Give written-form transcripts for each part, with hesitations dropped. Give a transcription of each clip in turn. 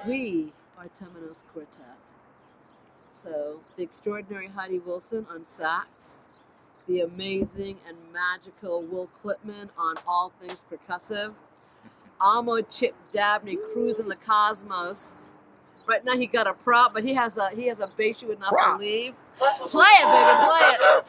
We are Temenos Quartet. So, the extraordinary Heidi Wilson on sax, the amazing and magical Will Clipman on all things percussive, Amo Chip Dabney cruising the cosmos. Right now he got a prop, but he has a bass you would not believe. Play it, baby, play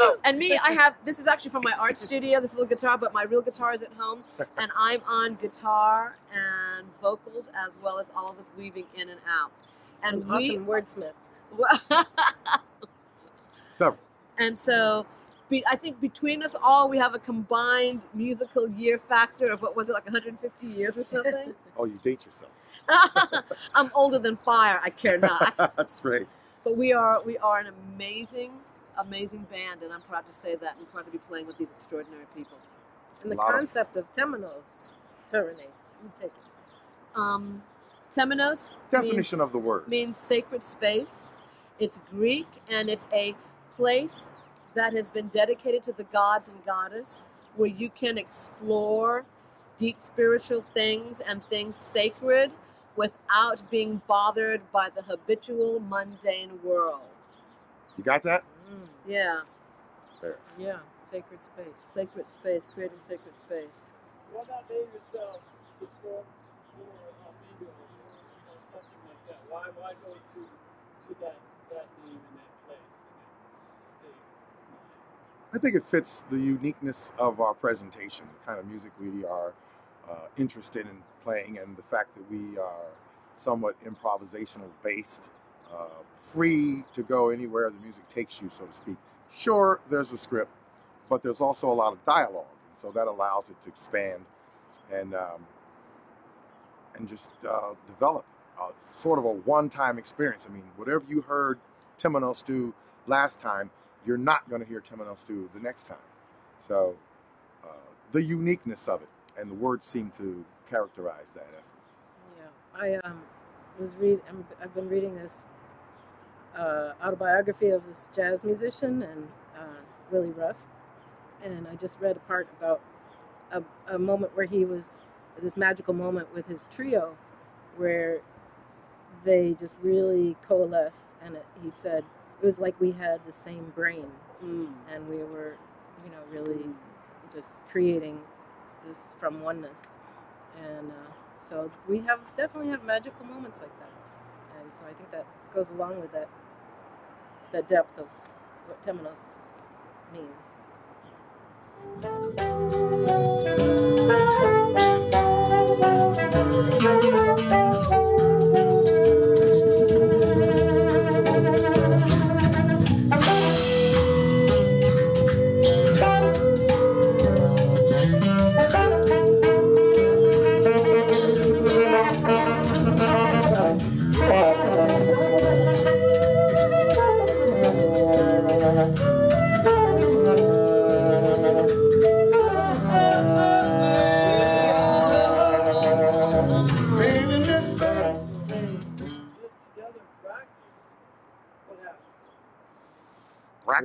it. And me, this is actually from my art studio, this little guitar, but my real guitar is at home, and I'm on guitar and vocals, as well as all of us weaving in and out. And awesome wordsmith. And so, I think between us all, we have a combined musical year factor of, what was it, like 150 years or something? Oh, you date yourself. I'm older than fire, I care not. That's right. But we are an amazing, amazing band, and I'm proud to say that, and proud to be playing with these extraordinary people. And the concept of Temenos, to-ree-nee, you take it. Temenos definition of the word means sacred space. It's Greek, and it's a place that has been dedicated to the gods and goddess, where you can explore deep spiritual things and things sacred without being bothered by the habitual, mundane world. You got that? Yeah. There. Yeah, sacred space. Sacred space, creating sacred space. Why not name yourself before bingo or something like that? Why go to that name and that place and that state? I think it fits the uniqueness of our presentation, the kind of music we are interested in playing, and the fact that we are somewhat improvisational based, free to go anywhere the music takes you, so to speak. Sure, there's a script, but there's also a lot of dialogue, so that allows it to expand and just develop sort of a one-time experience. I mean, whatever you heard Temenos do last time, you're not going to hear Temenos do the next time. So the uniqueness of it, and the words seem to characterize that effort. Yeah, I've been reading this autobiography of this jazz musician, and Willie Ruff, and I just read a part about a moment where he was, this magical moment with his trio, where they just really coalesced, and he said it was like we had the same brain, and we were, really just creating this from oneness. And so we definitely have magical moments like that, and so I think that goes along with that depth of what Temenos means.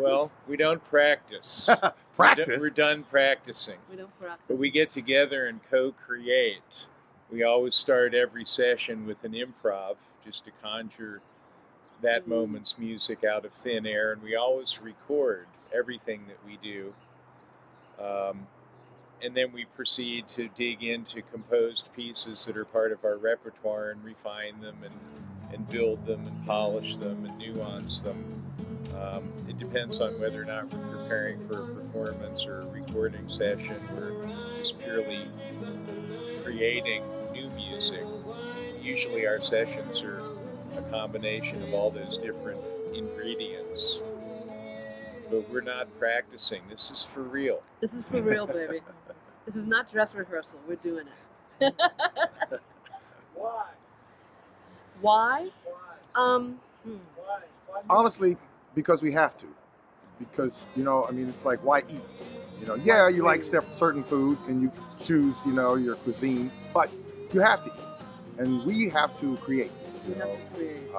Well, we don't practice. Practice? We're done practicing. We don't practice. But we get together and co-create. We always start every session with an improv, just to conjure that moment's music out of thin air. And we always record everything that we do. And then we proceed to dig into composed pieces that are part of our repertoire and refine them and build them and polish them and nuance them. It depends on whether or not we're preparing for a performance or a recording session. We're just purely creating new music. Usually our sessions are a combination of all those different ingredients. but we're not practicing. This is for real. This is for real, baby. This is not dress rehearsal. We're doing it. Why? Why? Why? Hmm. Why? Honestly, because we have to. Because, you know, I mean, it's like, why eat? You know, yeah, you like certain food and you choose, you know, your cuisine, but you have to eat. And we have to create. We have to create.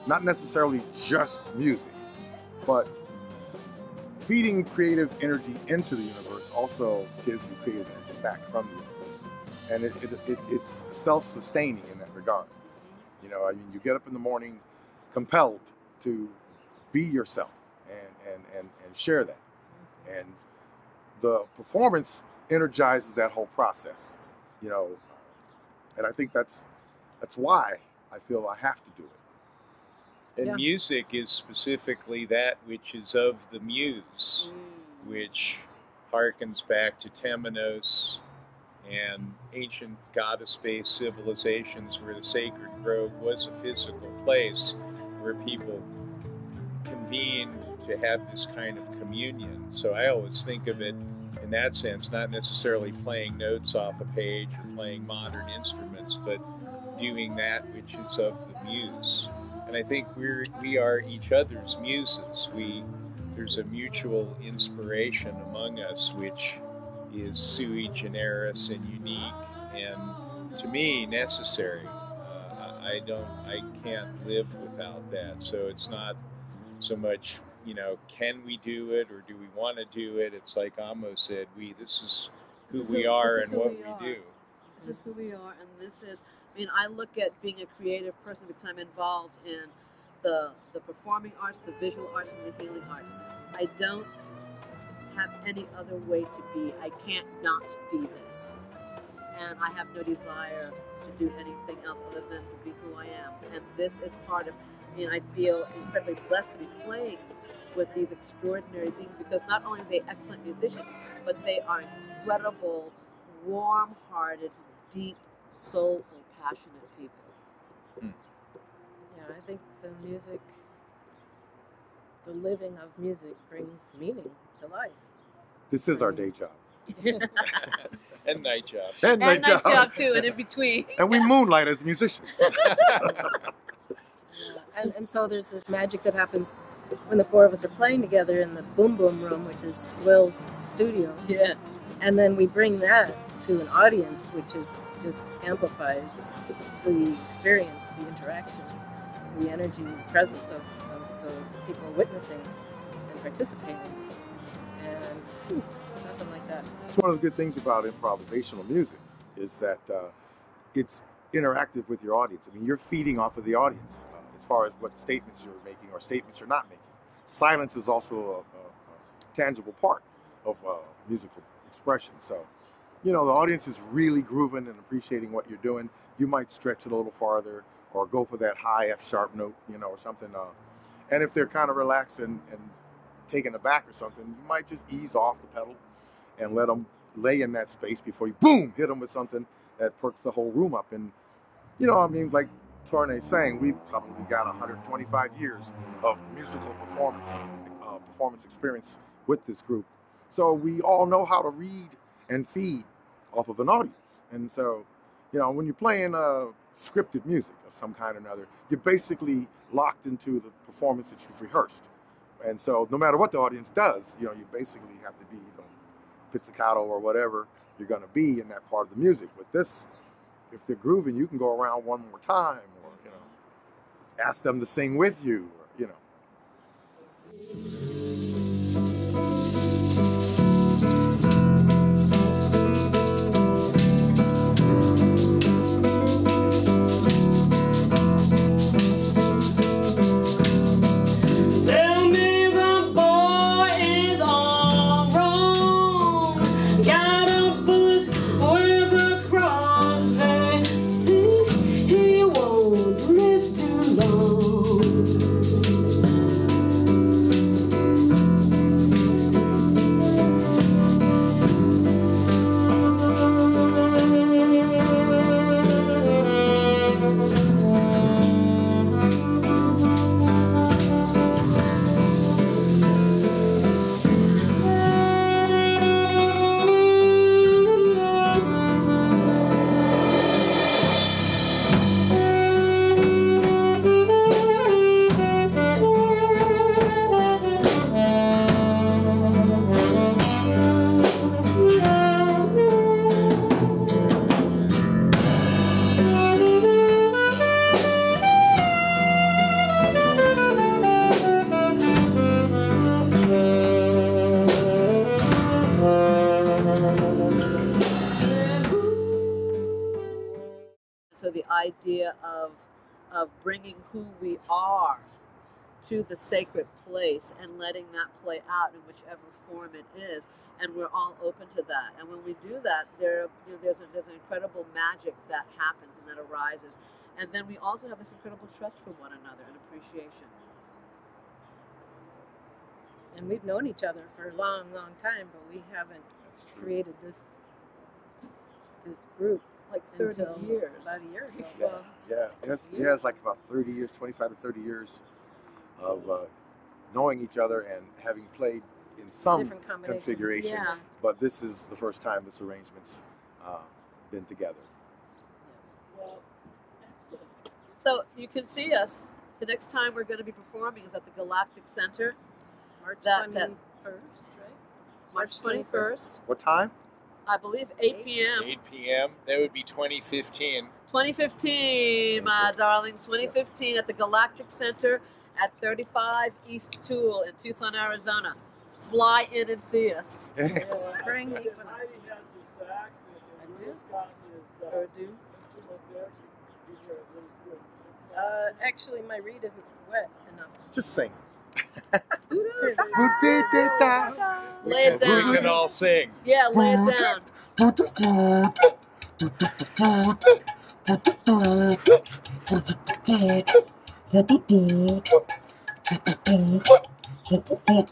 Not necessarily just music, but feeding creative energy into the universe also gives you creative energy back from the universe. And it's self-sustaining in that regard. You know, I mean, you get up in the morning compelled to be yourself and share that. And the performance energizes that whole process, you know. And I think that's why I feel I have to do it. And music is specifically that which is of the muse, which harkens back to Temenos and ancient goddess-based civilizations where the sacred grove was a physical place where people convened to have this kind of communion. So I always think of it in that sense, not necessarily playing notes off a page or playing modern instruments, but doing that which is of the muse. And I think we are each other's muses. There's a mutual inspiration among us, which is sui generis and unique, and to me necessary. I can't live without that. So it's not so much, you know, can we do it or do we want to do it? It's like Amo said, this is who we are and what we do. This is who we are, and this is. I mean, I look at being a creative person because I'm involved in the performing arts, the visual arts, and the healing arts. I don't have any other way to be. I can't not be this. And I have no desire to do anything else other than to be who I am. And this is part of, I mean, I feel incredibly blessed to be playing with these extraordinary beings because not only are they excellent musicians, but they are incredible, warm-hearted, deep, soulful, passionate people. Yeah, I think the music, the living of music brings meaning to life. This is our day job. And night job. And night job too, and in between. And we moonlight as musicians. And so there's this magic that happens when the four of us are playing together in the Boom Boom Room, which is Will's studio. Yeah. And then we bring that to an audience, which is just amplifies the experience, the interaction, the energy, the presence of the people witnessing and participating. And nothing like that. It's one of the good things about improvisational music is that it's interactive with your audience. I mean, you're feeding off of the audience as far as what statements you're making or statements you're not making. Silence is also a tangible part of musical expression. So, you know, the audience is really grooving and appreciating what you're doing. You might stretch it a little farther or go for that high F sharp note, you know, or something. And if they're kind of relaxed and taken aback or something, you might just ease off the pedal and let them lay in that space before you, boom, hit them with something that perks the whole room up. And, you know, I mean, like to-ree-nee's saying, we've probably got 125 years of musical performance experience with this group. So we all know how to read and feed off of an audience. And so, you know, when you're playing scripted music of some kind or another, you're basically locked into the performance that you've rehearsed. And so no matter what the audience does, you know, you basically have to be, you know, pizzicato or whatever you're going to be in that part of the music. With this, if they're grooving, you can go around one more time or, you know, ask them to sing with you, or, you know. So the idea of bringing who we are to the sacred place and letting that play out in whichever form it is, and we're all open to that. And when we do that, there's an incredible magic that happens and that arises, and then we also have this incredible trust for one another and appreciation. And we've known each other for a long, long time, but we haven't created this group Like 30 until years. about a year ago. Yeah, Well, yeah. It's like about 30 years, 25 to 30 years of knowing each other and having played in some different combinations. configuration. Yeah. But this is the first time this arrangement's been together. Well, excellent. So you can see us. The next time we're going to be performing is at the Galactic Center, March That's 21st, it. right? March 21st. What time? I believe 8 p.m. 8 p.m. That would be 2015. 2015, my darlings. 2015 at the Galactic Center at 35 East Toole in Tucson, Arizona. Fly in and see us. Spring Heidi equinox. has his sax, and I do. Will's got his Or do. instrument there. You hear it really good. Actually, my reed isn't wet enough. Just sing. Lay it We down. can all sing. Yeah, lay it down.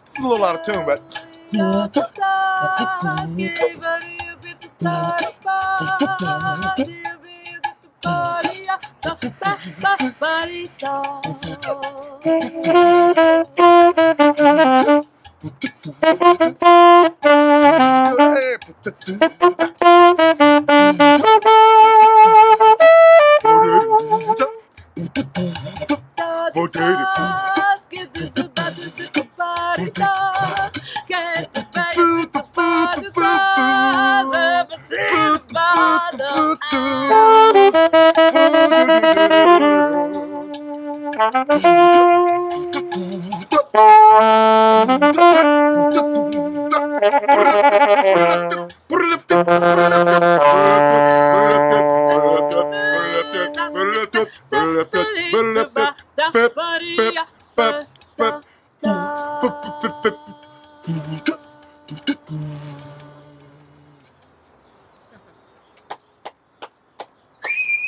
This is a little out of tune, but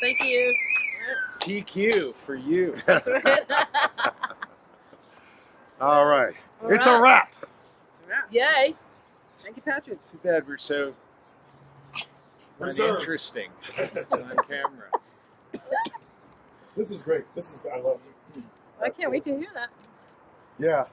Thank you. TQ for you. That's right. all right. All It's a right. wrap. It's a wrap. Yay. Thank you, Patrick. Too bad we're so Reserved. uninteresting on camera. This is great. I love this. I can't wait to hear that. Yeah.